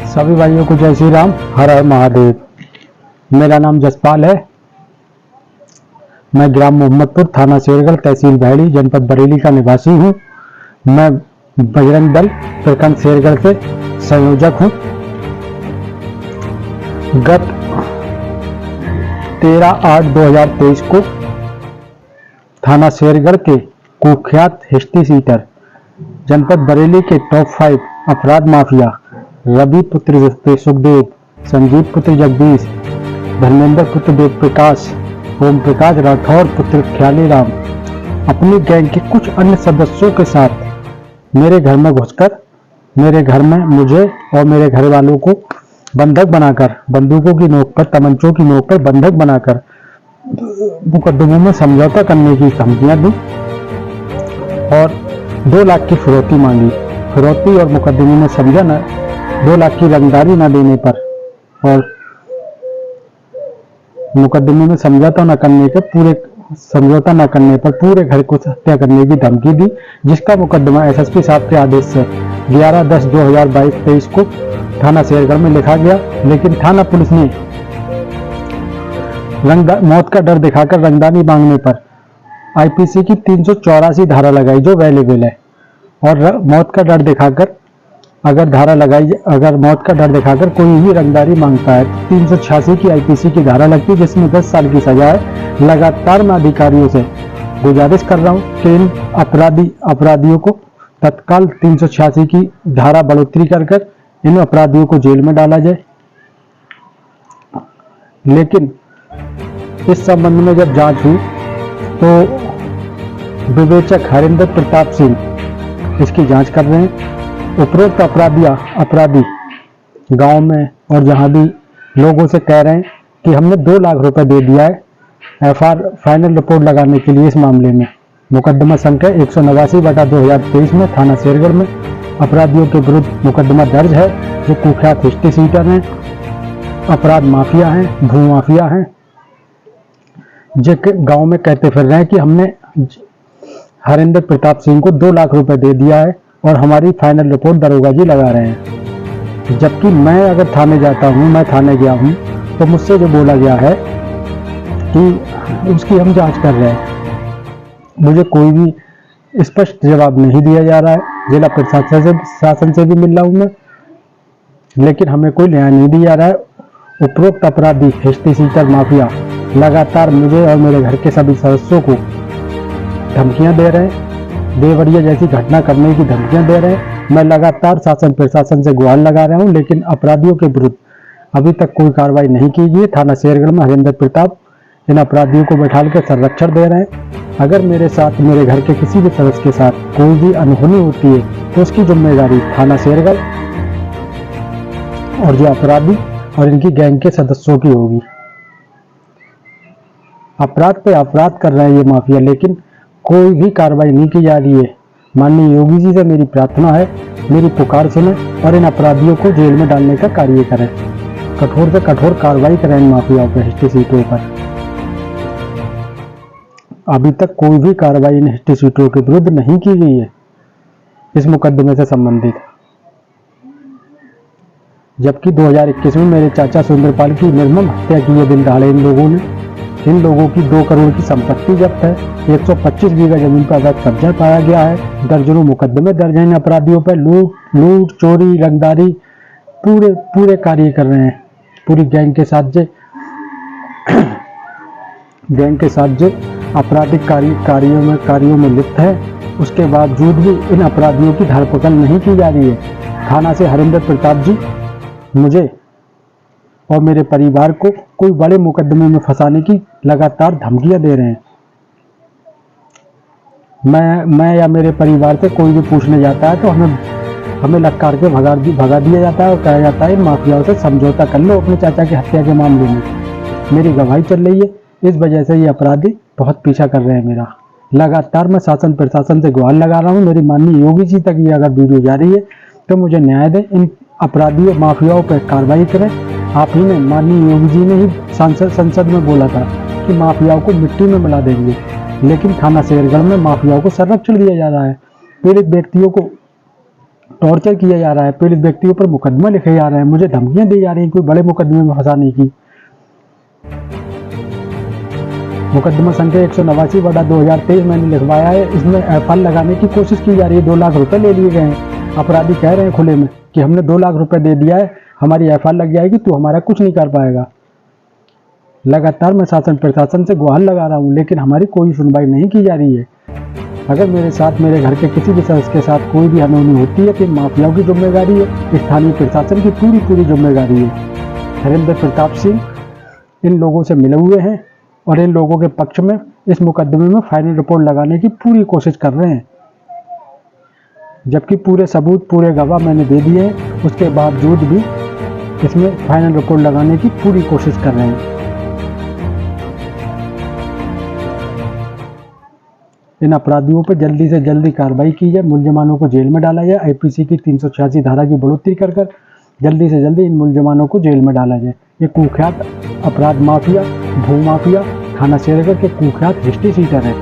सभी भाइयों को जय श्री राम, हर हर महादेव। मेरा नाम जसपाल है। मैं ग्राम मोहम्मदपुर, थाना शेरगढ़, तहसील भैड़ी, जनपद बरेली का निवासी हूँ। मैं बजरंग दल प्रखंड शेरगढ़ से संयोजक हूँ। गत 13/8/2023 को थाना शेरगढ़ के कुख्यात हिस्ट्री सीटर, जनपद बरेली के टॉप 5 अपराध माफिया रवि पुत्र सुखदेव, संजीव पुत्र जगदीश, धर्मेंद्र पुत्र देव प्रकाश, ओम प्रकाश राठौर पुत्र ख्याली राम अपनी गैंग के कुछ अन्य सदस्यों के साथ मेरे घर में घुसकर मेरे घर में मुझे और मेरे घर वालों को बंधक बनाकर, बंदूकों की नोक पर, तमंचों की नोक पर बंधक बनाकर मुकदमों में समझौता करने की धमकियां दी और 2 लाख की फिरौती मांगी। फिरौती और मुकदमे में समझा न 2 लाख की रंगदारी न देने पर और मुकदमे में समझौता न करने पर पूरे घर को हत्या करने की धमकी दी, जिसका मुकदमा एसएसपी साहब के आदेश से 11/10/2022 को थाना शेरगढ़ में लिखा गया। लेकिन थाना पुलिस ने मौत का डर दिखाकर रंगदारी मांगने पर आईपीसी की 384 धारा लगाई, जो वैलिबल है। और मौत का डर दिखाकर अगर मौत का डर दिखाकर कोई भी रंगदारी मांगता है तो 386 की आईपीसी की धारा लगती है, जिसमें 10 साल की सजा है। लगातार मैं अधिकारियों से गुजारिश कर रहा हूं कि इन अपराधियों को तत्काल 386 की धारा बढ़ोतरी कर इन अपराधियों को जेल में डाला जाए। लेकिन इस संबंध में जब जांच हुई तो विवेचक हरिंदर प्रताप सिंह इसकी जांच कर रहे हैं। उपरोक्त अपराधी गांव में और जहां भी लोगों से कह रहे हैं कि हमने 2 लाख रुपए दे दिया है एफआर फाइनल रिपोर्ट लगाने के लिए। इस मामले में मुकदमा संख्या 189/2023 में थाना शेरगढ़ में अपराधियों के विरुद्ध मुकदमा दर्ज है, जो कुख्यात हिस्ट्री सीटर हैं, अपराध माफिया हैं, भू माफिया हैं, जो गांव में कहते फिर रहे हैं कि हमने हरिंदर प्रताप सिंह को 2 लाख रुपए दे दिया है और हमारी फाइनल रिपोर्ट दरोगा जी लगा रहे हैं। जबकि मैं अगर थाने जाता हूं, मैं थाने गया हूं, तो मुझसे जो बोला गया है कि उसकी हम जांच कर रहे हैं। मुझे कोई भी स्पष्ट जवाब नहीं दिया जा रहा है। जिला प्रशासन से भी मिल रहा हूं मैं, लेकिन हमें कोई न्याय नहीं दिया जा रहा है। उपरोक्त अपराधी हिस्ट्री सीटर माफिया लगातार मुझे और मेरे घर के सभी सदस्यों को धमकियां दे रहे हैं, देवरिया जैसी घटना करने की धमकियां दे रहे हैं। मैं लगातार शासन प्रशासन से गुहार लगा रहा हूं, लेकिन अपराधियों के विरुद्ध अभी तक कोई कार्रवाई नहीं की गई। थाना शेरगढ़ में हरिंदर प्रताप इन अपराधियों को बैठाकर संरक्षण दे रहे हैं। अगर मेरे साथ, मेरे घर के किसी भी सदस्य के साथ कोई भी अनहोनी होती है तो उसकी जिम्मेदारी थाना शेरगढ़ और जो अपराधी और इनकी गैंग के सदस्यों की होगी। अपराध पे अपराध कर रहे हैं ये माफिया, लेकिन कोई भी कार्रवाई नहीं की जा रही है। माननीय योगी जी से मेरी प्रार्थना है, मेरी पुकार सुने और इन अपराधियों को जेल में डालने का कार्य करें। कठोर से कठोर कार्रवाई करें इन माफियाओं पर, हिस्ट्री सीटों पर। अभी तक कोई भी कार्रवाई इन हिस्ट्री सीटों के विरुद्ध नहीं की गई है इस मुकदमे से संबंधित। जबकि 2021 में मेरे चाचा सुंदरपाल की निर्मम हत्या की है दिन दहाड़े इन लोगों ने। इन लोगों की 2 करोड़ की संपत्ति जब्त है, 125 बीघा जमीन पर अवैध कब्जा पाया गया है, दर्जनों मुकदमे दर्ज हैं इन अपराधियों पर। लूट, चोरी, रंगदारी पूरे कार्य कर रहे हैं। पूरी गैंग के साथ जो आपराधिक कार्यों में लिप्त है, उसके बावजूद भी इन अपराधियों की धरपकड़ नहीं की जा रही है। थाना से हरिंदर प्रताप जी मुझे और मेरे परिवार को कोई बड़े मुकदमे में फंसाने की लगातार धमकियां दे रहे हैं। मैं या मेरे परिवार से कोई भी पूछने जाता है तो हमें लटकार के भगा दिया जाता है और कहा जाता है इन माफियाओं से समझौता कर लो अपने चाचा की हत्या के मामले में। मेरी गवाही चल रही है, इस वजह से ये अपराधी बहुत पीछा कर रहे हैं मेरा। लगातार मैं शासन प्रशासन से गुहार लगा रहा हूँ। मेरी माननीय योगी जी तक ये अगर वीडियो जा रही है तो मुझे न्याय दें, इन अपराधियों माफियाओं पर कार्रवाई करें। आप ही ने, माननीय योगी जी ने ही संसद में बोला था कि माफियाओं को मिट्टी में मिला देंगे, लेकिन थाना शेरगढ़ में माफियाओं को संरक्षण दिया जा रहा है। पीड़ित व्यक्तियों को टॉर्चर किया जा रहा है, पीड़ित व्यक्तियों पर मुकदमा लिखे जा रहे हैं, मुझे धमकियां दी जा रही हैं कोई बड़े मुकदमे में फंसाने की। मुकदमा संख्या 189/2023 मैंने लिखवाया है, इसमें FIR लगाने की कोशिश की जा रही है। 2 लाख रुपए ले लिए गए हैं। अपराधी कह रहे हैं खुले में कि हमने 2 लाख रुपए दे दिया है, हमारी FIR लग जाएगी, तू हमारा कुछ नहीं कर पाएगा। लगातार मैं शासन प्रशासन से गुहार लगा रहा हूँ, लेकिन हमारी कोई सुनवाई नहीं की जा रही है। अगर मेरे साथ, मेरे घर के किसी भी सदस्य के साथ कोई भी अनहोनी होती है तो माफियाओं की जिम्मेदारी है, स्थानीय प्रशासन की पूरी जिम्मेदारी है। हरिंदर प्रताप सिंह इन लोगों से मिले हुए हैं और इन लोगों के पक्ष में इस मुकदमे में फाइनल रिपोर्ट लगाने की पूरी कोशिश कर रहे हैं, जबकि पूरे सबूत, पूरे गवाह मैंने दे दिए हैं, उसके बावजूद भी इसमें फाइनल रिपोर्ट लगाने की पूरी कोशिश कर रहे हैं। इन अपराधियों पर जल्दी से जल्दी कार्रवाई की जाए, मुलजमानों को जेल में डाला जाए, IPC की 386 धारा की बढ़ोतरी कर जल्दी से जल्दी इन मुलजमानों को जेल में डाला जाए। ये कुख्यात अपराध माफिया, भू माफिया, थाना शेरगढ़ के कुख्यात हिस्ट्री सीटर है।